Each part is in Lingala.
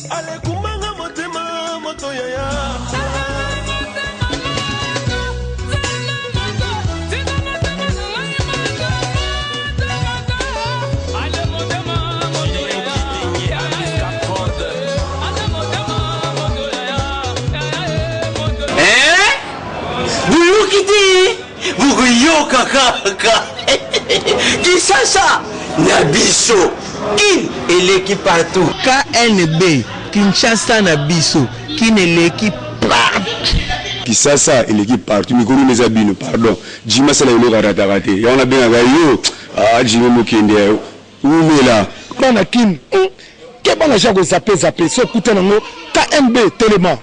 Ale kumanga motema moto yaya. Vuguyoka kaka. Kinshasa Nabiso Kin eleki partout. KNB Kinshasa Nabiso Kin eleki partout. Kinshasa eleki partout. Mikuru neza bino pardon. Jima sala ilo karatakate. Yana benga gayo. Jima mukende. Umela. Bana Kin. Kebana jago zape so kutenango KNB Téléma.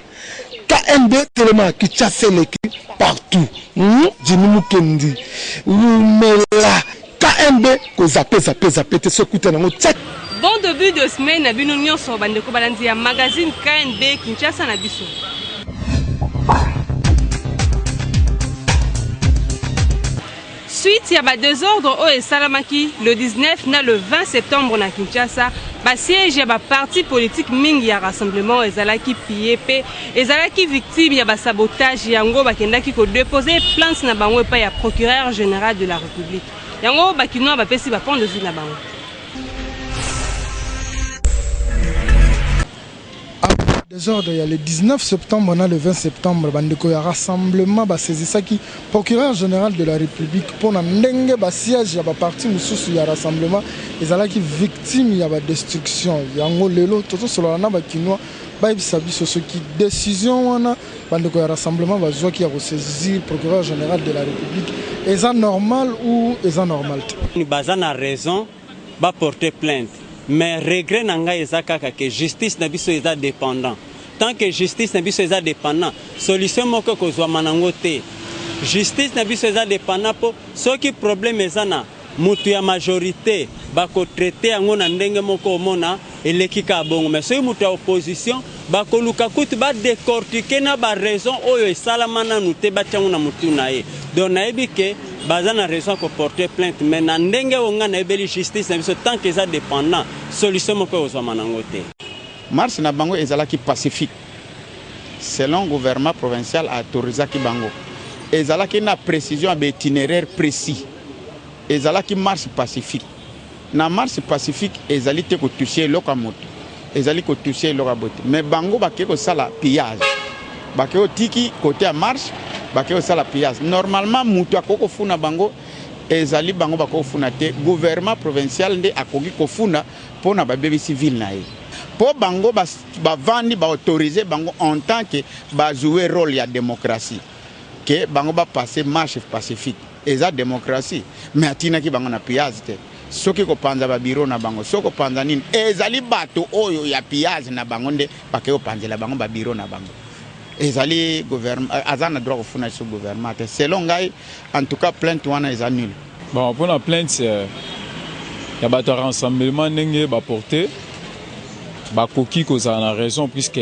KNB Téléma Kinshasa eleki partout. Jima kendi. Umela. KNB ko zape te so kutenango tchak. Bon début de semaine na bino nyonso bandeko balandi ya magazine KNB Kinshasa na biso. Suite, il y a des ordres au Salamaki le 19 na le 20 septembre na Kinshasa. Ba siège ya ba parti politique mingi ya rassemblement ezalaki PIEP, ezalaki victime ya ba sabotage yango bakendaki ko déposer plainte na bango pa ya procureur général de la République. Yango bakinoa ba pesi ba pont de vue na bango. Désordre, il y a le 19 septembre, on a le 20 septembre, il y a rassemblement, c'est ça qui procureur général de la République pour n'endengue siège, il y a parti il y a rassemblement, et ça là qui victime, il y a destruction, il y a un lelo, tout ça sur la naba qui noie, il s'habille sur ce qui décision, on a rassemblement, va jouer qui a ressaisi le procureur général de la République, est ça normal ou est ça normal? Bazan a raison, va porter plainte. Mais regret nanga ezaka que justice na biso eza dépendant. Tant que justice na biso eza dépendant, solution moko kozwa manango te. Justice na biso eza dépendant po soki problème ezana mutu ya majorité bako traiter yango na ndenge moko omona eleki ka bongo. Mais soki mutu ya opposition bako luka kutu ba décortiquer na ba raison oyo esalama na nute batiango na mutu na ye. Donc nayebi ke baza na raison ko porter plainte mais na ndenge onga na ebeli justice na biso tant que ça dépendant solution moko ozwa manango te. Marche na bango ezalaki pacifique selon gouvernement provincial autorisaki bango ezalaki na précision de itinéraire précis ezalaki marche pacifique na marche pacifique ezali te ko toucher loka moto ezali ko toucher loka bote mais bango bakeki ko sala pillage bakeki tiki côté à marche bakeki sala pillage normalement mutu akoko funa bango ezali bango bako funa te gouvernement provincial nde akoki ko funa pona ba bébé civil na ye po bango ba vandi ba autoriser bango en tant que ba jouer rôle ya démocratie que bango ba passer marche pacifique eza démocratie mais atina ki bango na pillage te soki ko panza ba bureau na bango soko panza nini ezali bato oyo ya pillage na bango nde bakeki panzela bango ba bureau na bango ezali gouvernement azana droit kufuna sur gouvernement selon ngai en tout cas plainte wana est nulle. Bon pour la plainte il y a bato rassemblement ndenge ba porter ba koki ko za na raison puisque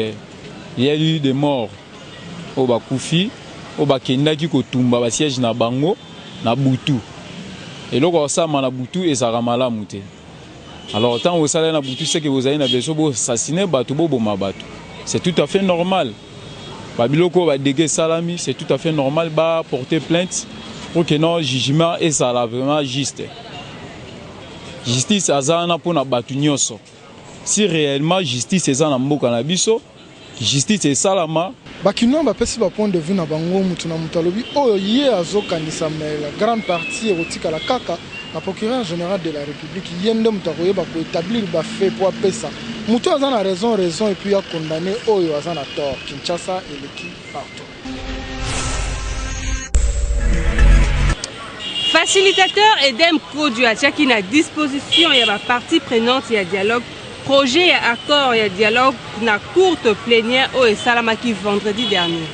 il y a eu des morts au bakufi au bakendaki ko tumba ba siège na bango na butu et loko ça na butu ezara malamu te. Alors tant au salaire na butu c'est que vous avez na besoin bo assassiner bato bo boma bato c'est tout à fait normal. Babiloko va déguer salami, c'est tout à fait normal, va porter plainte pour que non jugement et ça là vraiment juste. Justice azana pour na batu nyonso. Si réellement justice ezana mboka na biso, justice est salama. Bakino ba pesi ba point de vue na bango mutu na mutalobi oyo ye azokanisa la grande partie erotika la kaka la procureur général de la République yende mutakoye ba ko établir ba fait pour pesa. Mutu azana raison et puis a condamné oyo azana tort. Kinshasa et l'équipe partout. Facilitateur Edem Kodu a tchaki na disposition ya ba partie prenante ya dialogue projet ya accord ya dialogue na courte plénière au Salamaki vendredi dernier.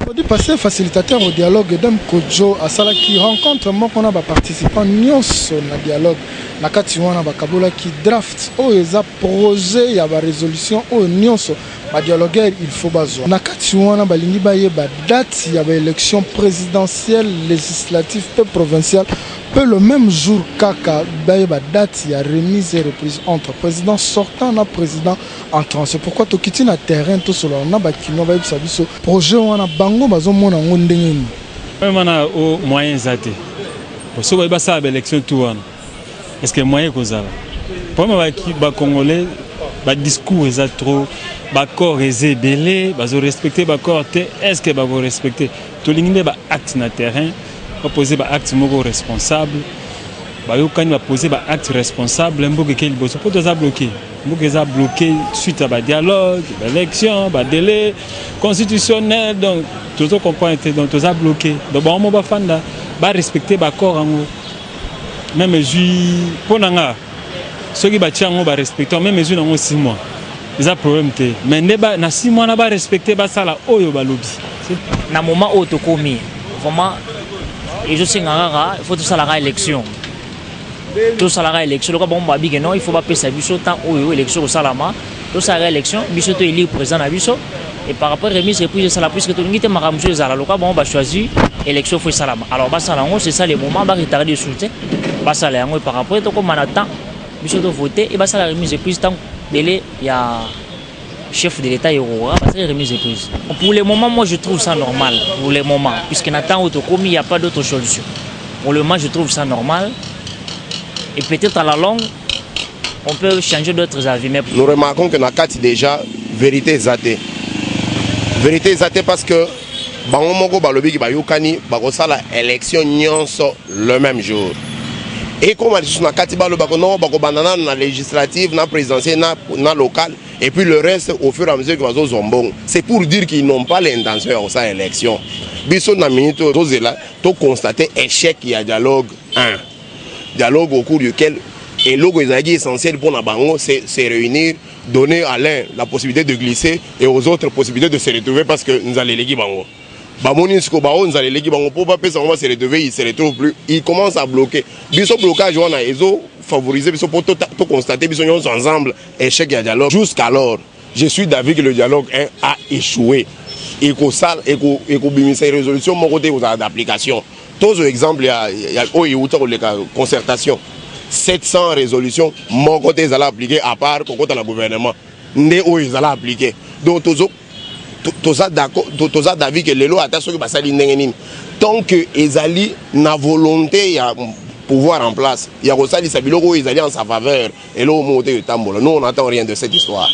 Aujourd'hui passé facilitateur au dialogue Edem Kojo à Salaki rencontre moi qu'on a ba participants nyonso na dialogue na kati wana ba kabola ki draft o eza projet ya ba résolution o nyonso badialogueur il faut bazwa na kati wana balingi bayeba date ya baélection présidentielle législative pe provinciale peu le même jour kaka bayeba date ya remise et reprise entre président sortant na président entrant. C'est pourquoi tokiti na terrain to solo na bakino bayebisa biso projet wana bango bazomona ngo ndenge ni mana o moyen zate so bayeba sa élection tout wana est-ce que moyen kozala pour moi ba congolais ba discours est trop ba corps est belé ba respecter ba corps est-ce que ba respecter to lingine ba acte na terrain ba poser ba acte moko responsable ba yokani ba poser ba acte responsable mboke ke liboso pour toza bloqué mboke za bloqué suite à ba dialogue ba élection ba délai constitutionnel donc tout ça comprend donc toza bloqué donc ba mo ba fanda ba respecter ba corps ngo même mesure pour nanga ceux qui battent en bas respecter même mesure dans 6 mois ils ont problème té mais na 6 mois na ba respecter ba sala oyo ba lobby na moment où to komi vraiment et je sais ngara il faut tout ça la élection tout ça la élection le bon ba big non il faut pas passer biso temps oyo élection au salama tout ça la élection biso to élire président na biso et par rapport remise et puis ça la puisque to ngité makamjo za la loka bon ba choisir élection faut salama alors ba sala c'est ça les moments ba retarder soutien ba sala yango par rapport to comme temps biso to voter et ba sala remise et puis tant délai il y a chef de l'État Yorora parce que remise et prise. Pour le moment, moi je trouve ça normal. Pour le moment, puisque Nathan Autocomi, il n'y a pas d'autre solution. Pour le moment, je trouve ça normal. Et peut-être à la longue, on peut changer d'autres avis. Mais... Nous remarquons que Nakati déjà vérité exatée. Vérité exatée parce que Bangomogo Balobi qui Bayukani, Bagosala élection nyonso le même jour. Et comme on dit Nakati Balobi, Bako Banana na législative, na présidentielle, na locale. Et puis le reste, au fur et à mesure que les zombons, c'est pour dire qu'ils n'ont pas l'intention de cette élection. Bisson na minute, tu constater échec il y a dialogue 1. Dialogue au cours duquel et logo est essentiel pour Nabango, c'est se réunir, donner à l'un la possibilité de glisser et aux autres possibilité de se retrouver parce que nous allons les Bango. Bamonisko Bao, nous allons les Bango pour pas on va se retrouver, il se retrouve plus. Il commence à bloquer. Bisson blocage, on a favoriser pour tout constater qu'ils sont ensemble échec et dialogue. Jusqu'alors, je suis d'avis que le dialogue a échoué. Et que ça, et que ces résolutions, mon côté, vous avez d'application. Tous les exemples, il y a la concertation. 700 résolutions, mon côté, ils allaient appliquer à part pour le gouvernement. Ils allaient appliquer. Donc, tous les d'avis que les lois attachent sur le tant que ils allaient na volonté, pouvoir en place. Il y a Rosali Sabiloko, ils allaient en sa faveur. Et là, au monté de Tambola. Nous, on n'entend rien de cette histoire.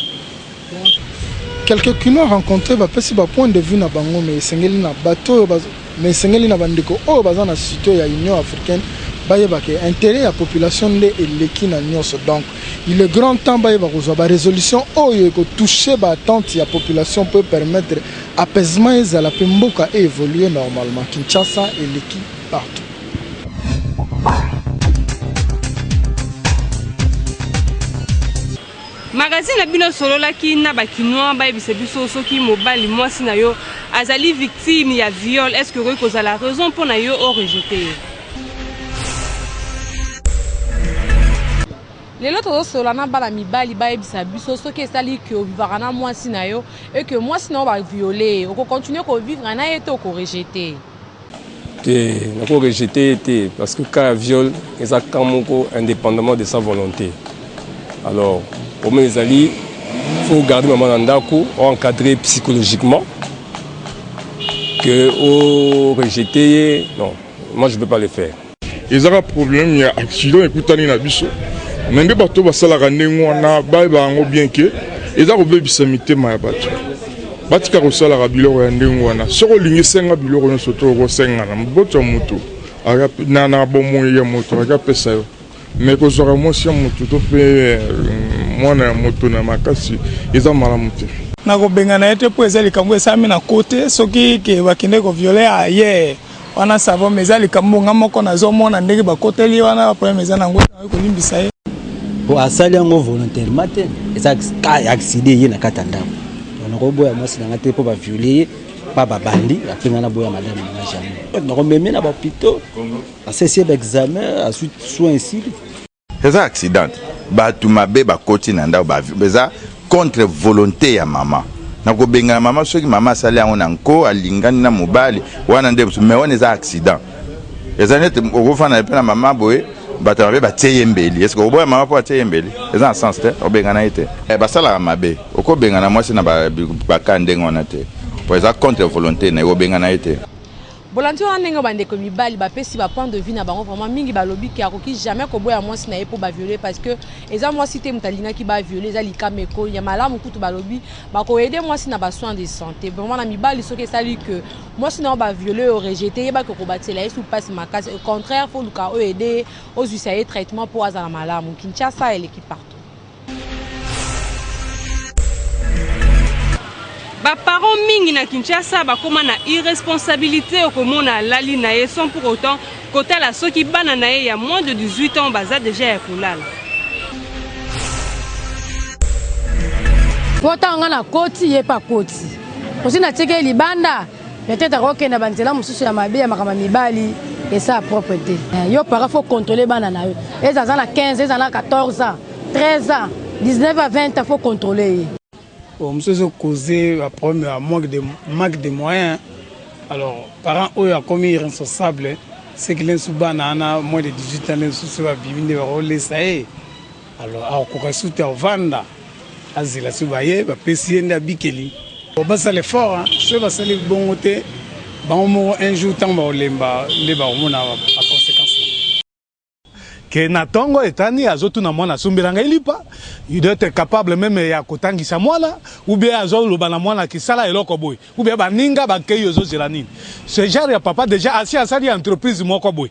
Quelqu'un qui nous a rencontré, c'est un point de vue, mais c'est un bateau, mais c'est un bandiko. Oh, bazan a cité la Union africaine. Intérêt à la population de l'équipe donc il est grand temps de la résolution où toucher la population peut permettre apaisement et la Pemboka et évoluer normalement. Kinshasa et l'équipe partout. magazine na bino sololaki na bakinois bayebisa biso soki mobali mwasi na yo azali victime ya viol, est-ce que koki kozala raison mpo na yo o rejeté ye? lelo tozosolola na bana mibali bayebisa biso soki esali ke ovivaka na mwasi na yo et que mwasi na yo baviole okokontinue kovivre na ye te okorejete te nakorejete te parce que cas viol eza cas moko indépendamment de sa volonté. Alors au moins il faut garder maman dans ndako, encadrer psychologiquement que au rejeter non, moi je ne peux pas le faire. Ils ont un problème, il y a un accident écoutez na biso. Mais les bateaux basala randengo na ba bango bien que ils ont obé bisamité ma bateau. Batika kosala rabilo ya ndengo na soko lingi senga biloko nyo soto ko senga na mboto mutu. Aga na bomo ya moto aga pesa yo. Mais que j'aurais moins si mon tout fait moi na moto na makasi ils ont malamuté na ko bengana ete po ezali kambo esami na côté soki ke bakinde ko violer aye wana savon mezali kambo ngamoko na zomona ndenge bakoteli wana problème ezana ngo ko limbisa ye bo asali yango volontairement te eza accident ye na katanda on ko boya mwasi na ngate po ba violer pas babandi apenga na boya madame na jamais na ko meme na ba hôpital à cesser d'examen à suite soins ici. C'est un accident. Bah tu m'as bé bah côté nanda bah beza contre volonté ya maman. nakobenga mama soki mama asali yango na nko alingani na mobali wana nde mais wana eza accident eza neti okofana pe na mama boye bato mabe batie ye mbeli est ce que oboya mama mpo atie ye mbeli eza na sens te obengana ye te basalaka mabe okobengana mwasi na baka ndenge wana te po eza contre volonté na ye obengana ye te bolandi wana ndenge bandeko mibali bapesi ba point de vue na bango vraiment mingi balobi ki akoki jamais koboya mwasi na ye po bavioler parce que eza mwasi te mutalingaki bavioler eza likameko ya malamu kutu balobi bakoyede mwasi na basoin de santé vraiment na mibali soki esali que mwasi na bavioler o rejeter yeba kobatela ye sous passe makasi au contraire faut luka o aider aux usayer traitement pour azala malamu Kinshasa et l'équipe partout. Ba parents mingi na Kinshasa bakoma na irresponsabilité okomona lali na ye sans pour autant kotala soki bana na ye ya moins de 18 ans baza déjà ya kolala. Pota nga na koti ye pa koti. Osi na teke libanda peut-être okenda banzela mususu ya mabe ya makama mibali et ça propreté. Yo para faut contrôler bana na yo. Eza na 15, eza na 14 ans, 13 ans, 19 à 20 ans faut contrôler. Monsieur causé un problème à manque de moyens. Alors, parents eux a commis irresponsable, c'est que les soubana moins de 18 ans les sous à vivre rôle ça est. Alors, à kokasuta au vanda, azila subaye, ba pesier na bikeli. On va ça l'effort, hein. Ce va ça les bon côté. Bon un jour tant ba lemba, les ba mona à conséquence. Que natongo etani azotu na mwana sumbiranga ilipa il doit être capable même ya kotangisa mwana ou bien azo loba na mwana kisala eloko boy ou bien baninga bakeyo zo zelanini ce genre ya papa déjà asi asali entreprise moko boy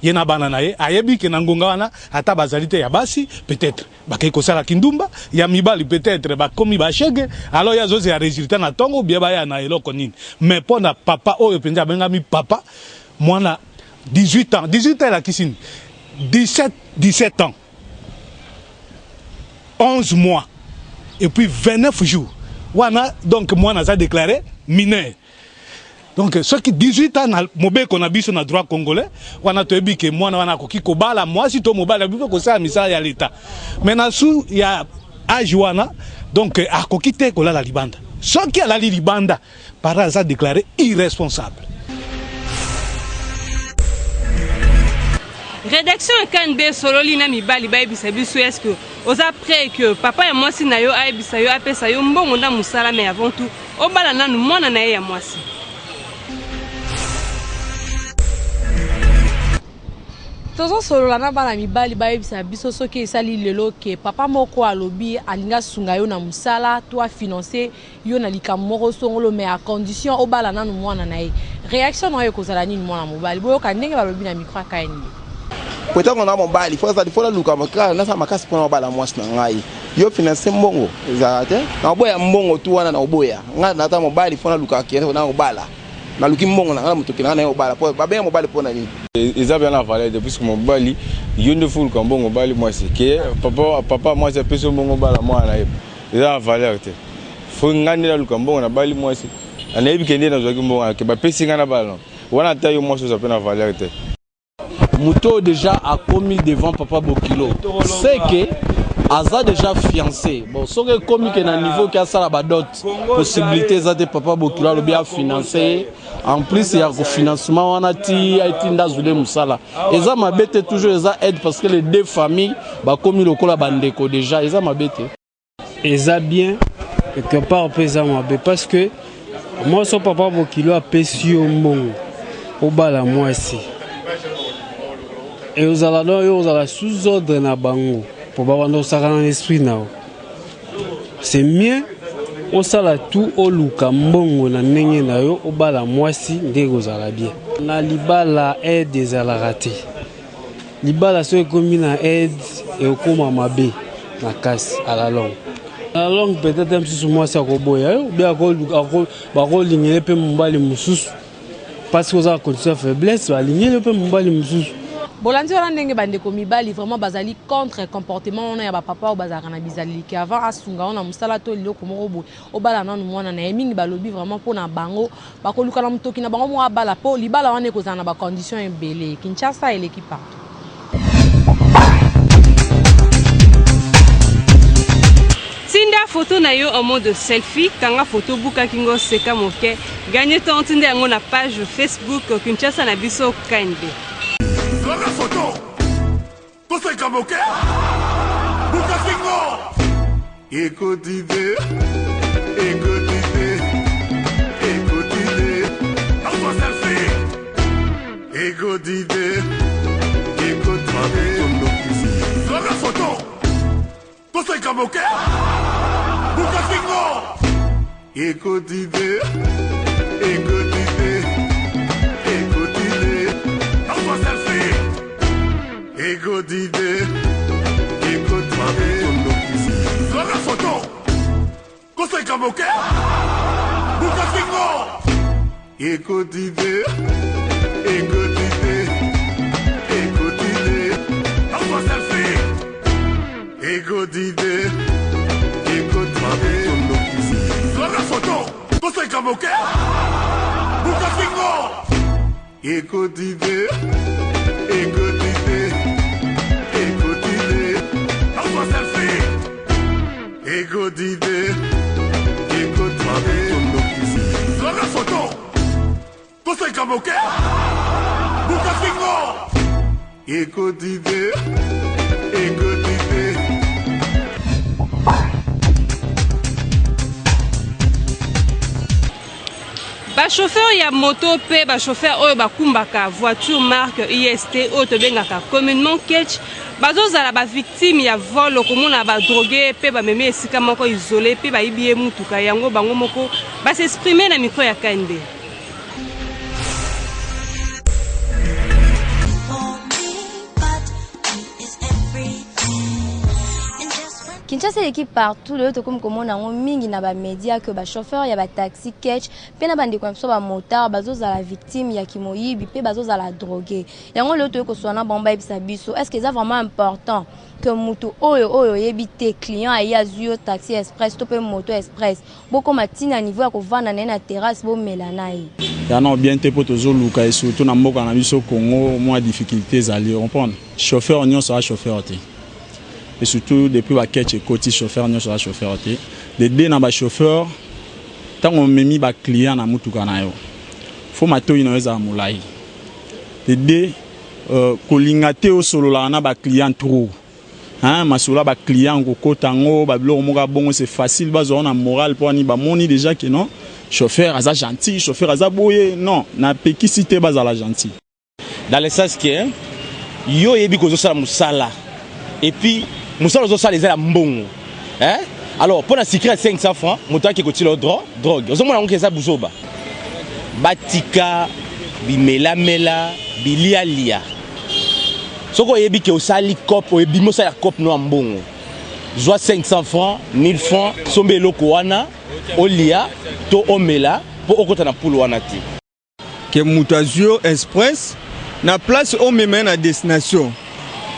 yena bana na ye ayebi ke na ngonga wana ata bazalite ya basi peut-être bakay kosala kindumba ya mibali peut-être bakomi bashege alors ya zo ya résultat na tongo bien ba ya na eloko nini mais pona papa oyo penza benga mi papa mwana 18 ans la kisini 17 ans, 11 mois, et puis 29 jours. Donc, moi, on a déclaré mineur. Donc, ceux qui 18 ans, qu'on a vu sur le droit congolais, on a dit que moi, on a dit que moi, si tu as dit que ça a l'État. Maintenant, il y a Ajuana, donc, à Kokite, qu'on a la Libanda. Ceux qui ont la Libanda, par hasard déclaré irresponsable. Rédaction KNB solo lina mibali ba ebisa biso est-ce que oza prêt que papa ya mwasi na yo aebisa yo apesa yo mbongo nda musala mais avant tout obala nanu mwana na ye ya mwasi. Tozo solo na bana mibali ba ebisa biso soki esali lelo ke papa moko alobi alinga sunga yo na musala toi financer yo na likamoko songolo mais à condition obala nanu mwana na ye. Réaction na yo kozala nini mwana mobali boyo ka ndenge balobi na micro KNB. Peut-être qu'on a mon bal, il faut la louka, on a sa casse pour un bal à moi, yo financer mbongo, exact. Na boya mbongo tu wana na oboya. Nga na mon bal, il faut la louka qui est na obala. Na luki mbongo na muto kina na obala. Po ba bien mon bal pour na ni. Ils avaient la valeur depuis que mon bali, yonde full comme mbongo bali moi c'est que papa moi c'est plus mbongo bala moi na yeb. Ils avaient la valeur te. Faut ngani la louka mbongo na bali moi c'est. Ana yebi kende na zoki mbongo ke ba pesi ngana bala. Wana tayo moi ça peut na valeur te. Mouto déjà a commis devant Papa Bokilo. C'est que Aza déjà fiancé. Bon, ce qui est comique à niveau qui a ça la dot possibilité de Papa Bokilo le bien financé. En plus il y a un financement on a été ndazule musala. Et ça m'a bête toujours ça aide parce que les deux familles ba commis le cola bandeko déjà et ça m'a bête. Et ça bien quelque part peut ça m'a bête parce que moi son Papa Bokilo a payé au monde au bala moi ici. Et aux allons sous ordre na bango pour avoir nos esprit nao. C'est mieux au sala tout au luka mbongo na nenge na yo au bala mwasi ndego zala bien. Na libala aide des ala raté. Libala so ekomi na aide et okoma mabe na casse à la longue. À la longue peut-être même si mwasi akoboya yo bien ko lingele pe mbali mususu parce que za condition faiblesse va lingele pe mbali mususu. Bolandi wana ndenge bandeko mibali vraiment bazali contre comportement on ya ba papa ou bazaka na bizali ki avant asunga on na musala to liloko moko bo obala nanu mwana na mingi balobi vraiment pona bango bakoluka na mutoki na bango mo abala po libala wana ekozana ba condition ebele Kinshasa et l'équipe partout. Sinda photo na yo en mode selfie kanga photo buka kingo seka moke gagner ton tinde yango na page Facebook Kinshasa na biso KNB. La photo to seka moke buka kingo écoutez en selfie écoutez la photo to seka moke écoutez en selfie écoutez la photo to seka moke écoutez en selfie écoutez la photo to seka moke écoutez en selfie écoutez la photo to seka moke écoutez Ba chauffeur ya moto pe ba chauffeur oyo bakumbaka voiture marque IST oyo tobengaka communément ketch bazozala ba victime ya vol komona ba drogué pe ba meme esika moko isolé pe ba ibie mutuka yango bango moko ba s'exprimer na micro ya KNB. Kinshasa l'équipe partout le comme comment on mingi na ba média que ba chauffeur ya ba taxi catch pe na bande comme ça ba motard bazoza la victime ya kimoyibi pe bazoza la drogué yango le to ko sona bomba ibisa biso est-ce que c'est vraiment important que mutu oyo yebite client aya zuyo taxi express to pe moto express boko matina niveau ya ko vanda na terrasse bo melanai ya non bien te poto zo luka et surtout na mboka na biso Congo moins difficultés à lire comprendre chauffeur nyon sera chauffeur té et surtout depuis la catch et côté chauffeur nyon sera chauffeur té de deux na ba chauffeur tant on memi ba client na mutuka na yo faut mato inaweza mulai de deux kolingate o solo la na ba client trop hein masula ba client ko kotango ba bilo moka bongo c'est facile bazo na moral pour ni ba moni déjà que non chauffeur aza gentil chauffeur aza boye non na pekisité baza la gentil dans le sens que yo yebi ko zo sala musala et puis musala zo sala les la mbongo hein alors pour la secret 500 francs moto qui kotilo drogue ozo mona ngeza buzoba batika bimela bilialia soko yebi ke osali cop o yebi mosa ya cop no mbongo joa 500 francs 1000 francs sombe loko wana olia to omela po okota na poule wana ti ke mutazio express na place o meme na destination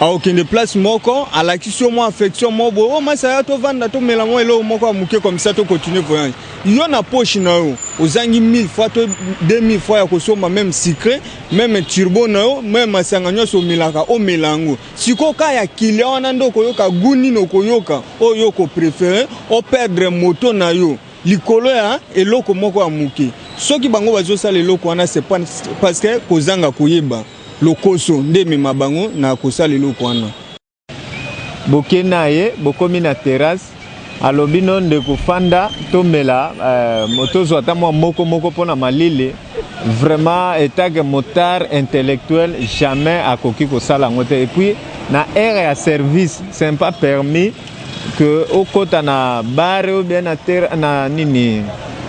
a aucune place moko à la question moi affection mo bo o masaya to vanda to mela mo elo moko amuke comme ça to continuer voyage yo na poche na yo ozangi 1000 fois to 2000 fois ya kosoma même secret même turbo na yo même masanga nyoso milaka o melango siko ka ya client na ndoko yoka guni no koyoka o yoko préféré o perdre moto na yo likolo ya eloko moko amuke soki bango bazo sala eloko wana c'est pas parce que kozanga koyeba lokoso ndemi mabango na kosala eloko wana bokena ye bokomi na terrasse alobi non de kofanda tomela moto zota moko pona malile vraiment état que motard intellectuel jamais akoki kosala ngote et puis na aire ya service c'est pas permis que au kota na bar ou bien na terre na nini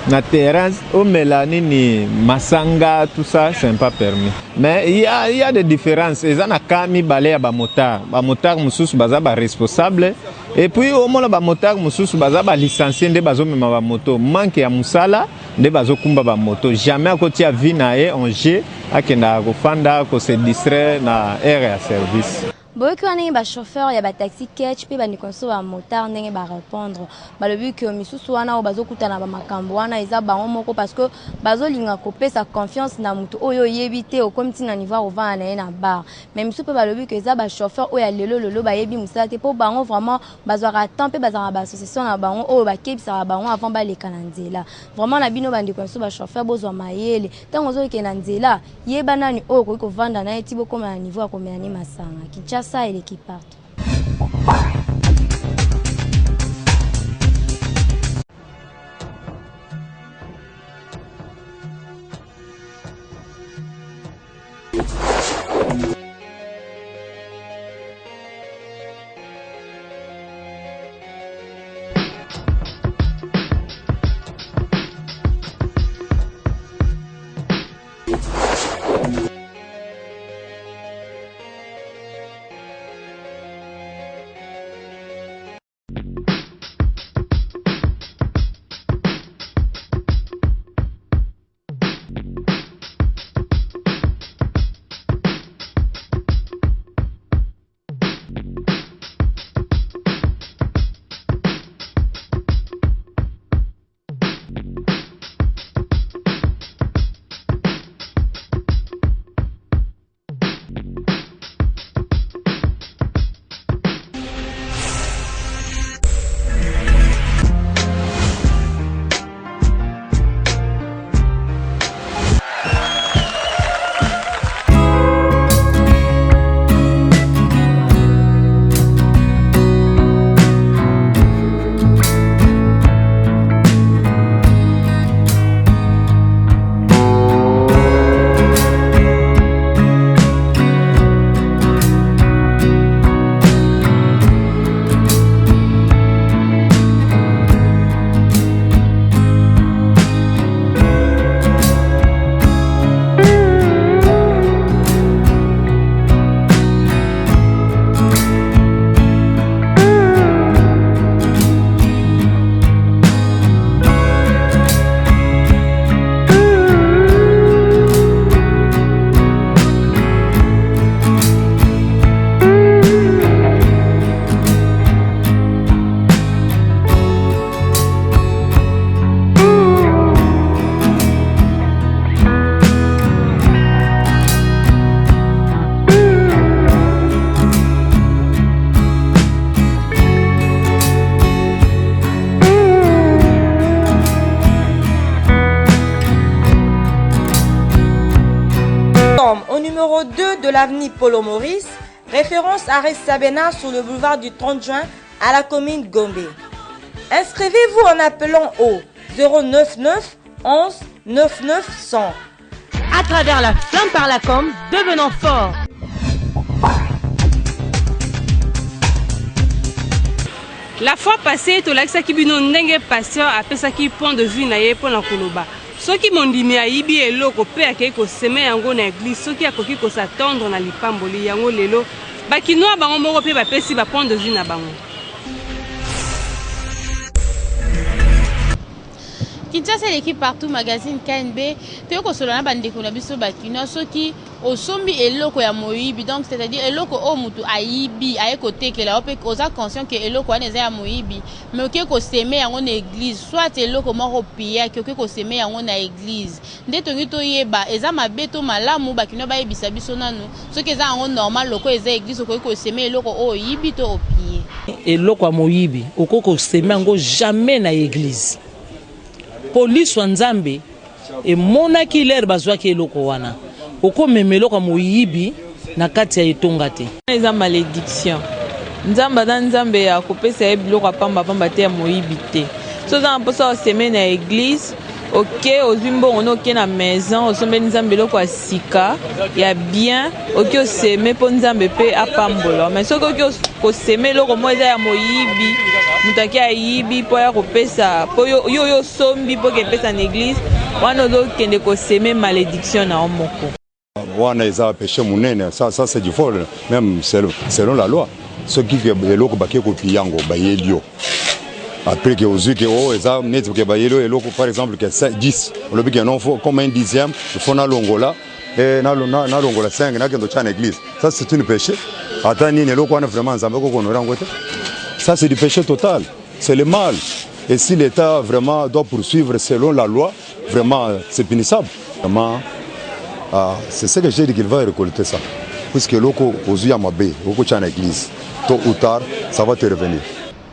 na terrasse au melanini masanga tout ça c'est pas permis mais il y a des différences et ça na kami balé ba motard mususu baza ba responsable et puis au moins ba motard mususu baza ba licencié nde bazo mema ba moto manque ya musala nde bazo kumba ba moto jamais akoti ya vie na ye on G akenda ko fanda ko se distraire na aire ya service. boyoki wana ndenge bachauffeur ya bataxi catch mpe bandeko mosusu bamotard ndenge barépondre balobi ke misusu wana oyo bazokutana bamakambo wana eza bango moko parce que bazolinga kopesa confiance na motu oyo oyebi te okomi ntina niveau akovanda na ye na bar mais misusu mpe balobi ke eza bachauffeur oyo ya lelo bayebi mosala te mpo bango vraiment bazwaka temps mpe bazalaka baassociation na bango oyo bakebisaka bango avant baleka na nzela vraiment na bino bandeko mosusu bachauffeur bozwa mayele ntango ozokende na nzela yeba nani oyo okoki kovanda na ye ti bokoma na niveau akomela ne masanga Kinshasa et l'équipe partout. Au numéro 2 de l'avenue Polo Maurice, référence à Sabena sur le boulevard du 30 juin à la commune Gombe. Inscrivez-vous en appelant au 099 11 99 100. À travers la flamme par la com, devenons forts. La fois passée, tolakisaki bino ndenge patient apesaki point de vue na ye mpona koloba. Soki mondimi ayibi eloko pe akei koseme yango na église, soki akoki kosatendre na lipamboli yango lelo, bakinoa bango moko pe bapesi ba point de vue na bango. Kinshasa l'équipe partout magazine KNB teko solana bandeko na biso bakino soki osombi eloko ya moyibi donc c'est-à-dire eloko o mutu ayibi ayeko tekela ope oza conscient que eloko wana eza ya moyibi mais oke ko seme yango na église soit eloko moko pia ke oke ko seme yango na église nde tongi to yeba eza mabeto malamu bakino ba yebisa biso nanu soki eza yango normal loko eza église okoki ko seme eloko o yibi to opie eloko ya moyibi okoki ko seme yango jamais na église. Police wa Nzambe e monaki lere bazwaki eloko wana oko memeloko moyibi na kati ya etonga te eza malédiction Nzamba na Nzambe ya kopesa ye biloko pamba pamba te ya moyibi te so za mposa o semaine na église ok ozwi mbongo no ke na maison osombe Nzambe eloko ya sika ya bien ok oseme po Nzambe pe apambola mais soki ok koseme eloko mo eza ya moyibi mutaki ayibi po ya kopesa po yo sombi po kepesa na église wana ozokende koseme malédiction na omoko wana eza péché munene ça c'est du vol même selon la loi ce qui est eloko bakie kopi yango bayelio après que ozwi ke o eza neti ke bayelio eloko par exemple que 10 olobi ke non faut comme un dixième il faut na longola et na longola 5 na kendo cha na église ça c'est une péché Attends, ni le quoi vraiment ensemble qu'on aura en côté. Ça c'est du péché total, c'est le mal. Et si l'État vraiment doit poursuivre selon la loi, vraiment c'est punissable. Vraiment, c'est ce que j'ai dit qu'il va récolter ça. Puisque l'oko aux Yamabé, au Tchana église, tôt ou tard, ça va te revenir.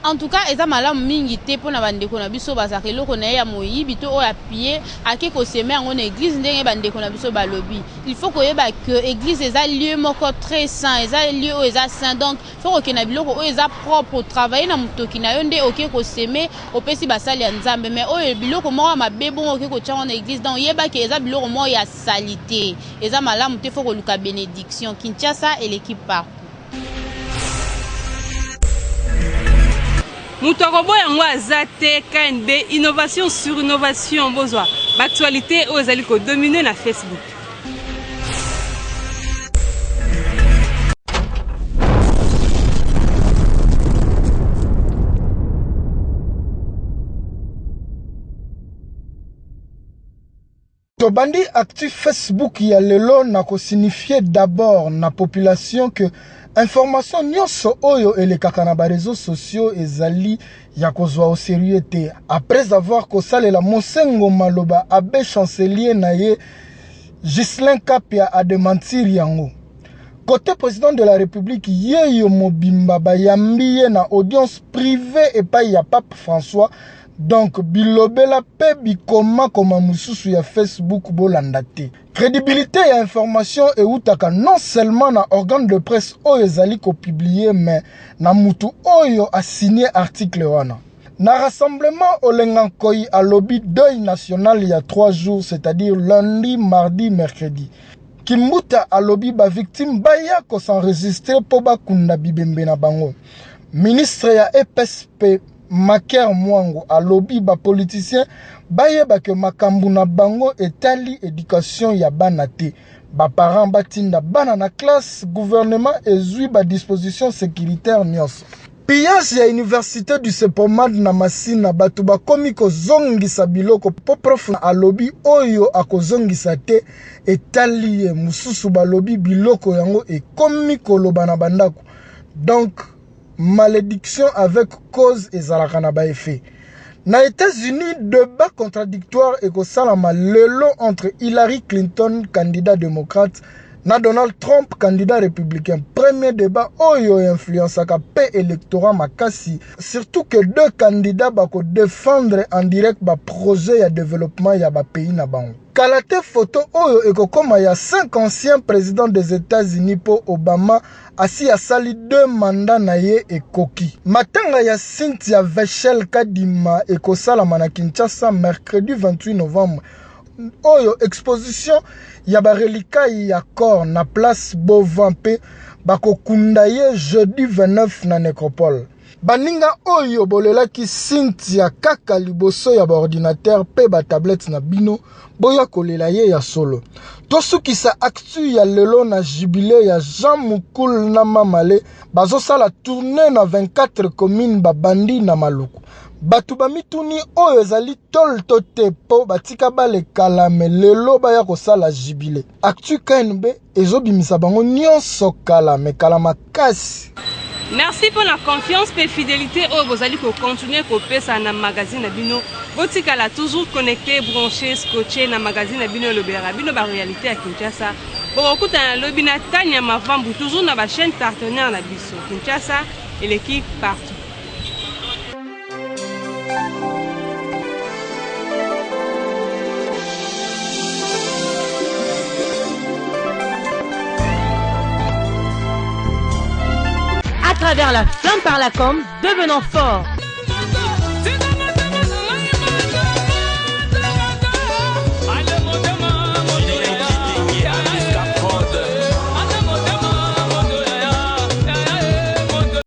En tout cas, eza malamu mingi te pona bandeko na biso bazaka eloko na ya moyibi to oya pied ake ko seme en église ndenge bandeko na biso balobi. Il faut koyeba que église eza lieu moko très saint, eza lieu o eza saint, donc faut que na biloko o eza propre travailler na mutoki na yo nde oke ko seme opesi basali ya nzambe, mais o biloko moko mabe bon oke ko tia en église, donc yeba ke eza biloko moko ya salité. Eza malamu te faut ko luka bénédiction. Kinshasa et l'équipe partout. Moutorobo yango azate KNB innovation sur innovation bozwa l'actualité aux aliko dominer na Facebook. Tobandi actif Facebook ya lelo na ko signifier d'abord na population que information nyonso oyo elekaka na ba réseaux sociaux ezali ya kozwa au sérieux te. Après avoir kosalela Mosengo Maloba abe chancelier na ye Ghislain Kapia a démentir yango. Côté président de la République yeyo mobimba bayambiye na audience privée et pas ya Pape François. Donc bilobela pe bikoma koma mususu ya Facebook bolanda te. Crédibilité et information et outaka non seulement na organe de presse oyo ezali ko publier mais na mutu oyo a signé article wana. Na rassemblement Olengankoi à lobby deuil national il y a 3 jours, c'est-à-dire lundi, mardi, mercredi. Kimbuta a lobby ba victime baya ko s'enregistrer po ba kunda bibembe na bango. Ministre ya EPSP Maker Mwango a lobby ba politicien bayeba ke makambu na bango etali éducation ya bana te. Ba parents batinda bana na classe, gouvernement ezui ba disposition sécuritaire nyonso. Pillage ya université du Sepomad na Masina batu ba komi ko zongisa biloko po prof na alobi oyo akozongisa te etali mususu ba lobi biloko yango e komi ko loba na bandako. Donc malédiction avec cause ezalaka na ba effet. Na États-Unis, débat contradictoire et kosalama lelo entre Hillary Clinton, candidat démocrate, na Donald Trump, candidat républicain. Premier débat oyo influence ka paix électorat makasi. Surtout que deux candidats bako défendre en direct ba projet ya développement ya ba pays na bango. Kalate photo oyo ekokoma ya 5 anciens présidents des États-Unis pour Obama asi asali 2 mandats na ye ekoki. Matanga ya Cynthia Vechel Kadima ekosalama na Kinshasa mercredi 28 novembre. Oyo exposition ya ba reliquats ya corps na place Bovampe bakokunda ye jeudi 29 na nécropole. Baninga oyo bolela ki Cynthia kaka liboso ya ba ordinateur pe ba tablette na bino boya kolela ye ya solo. Tosukisa actu ya lelo na jubilé ya Jean Mukul na Mamale bazosala tournée na 24 communes babandi na Maluku. Batu bamituni oyo ezali tol tote po batika balekala me lelo baya kosala jubilé. Actu KNB ezobimisa bango nyonso kala me kala makasi. Merci pour la confiance et fidélité au Bozali pour continuer à pesa na magazine Abino. Botikala toujours connecté, branché, scotché na magazine Abino le Berabino ba réalité à Kinshasa. Beaucoup na lobby na Tanya Mavambu toujours na ba chaîne partenaire na biso Kinshasa et l'équipe partout. À travers la flamme par la com, devenons forts.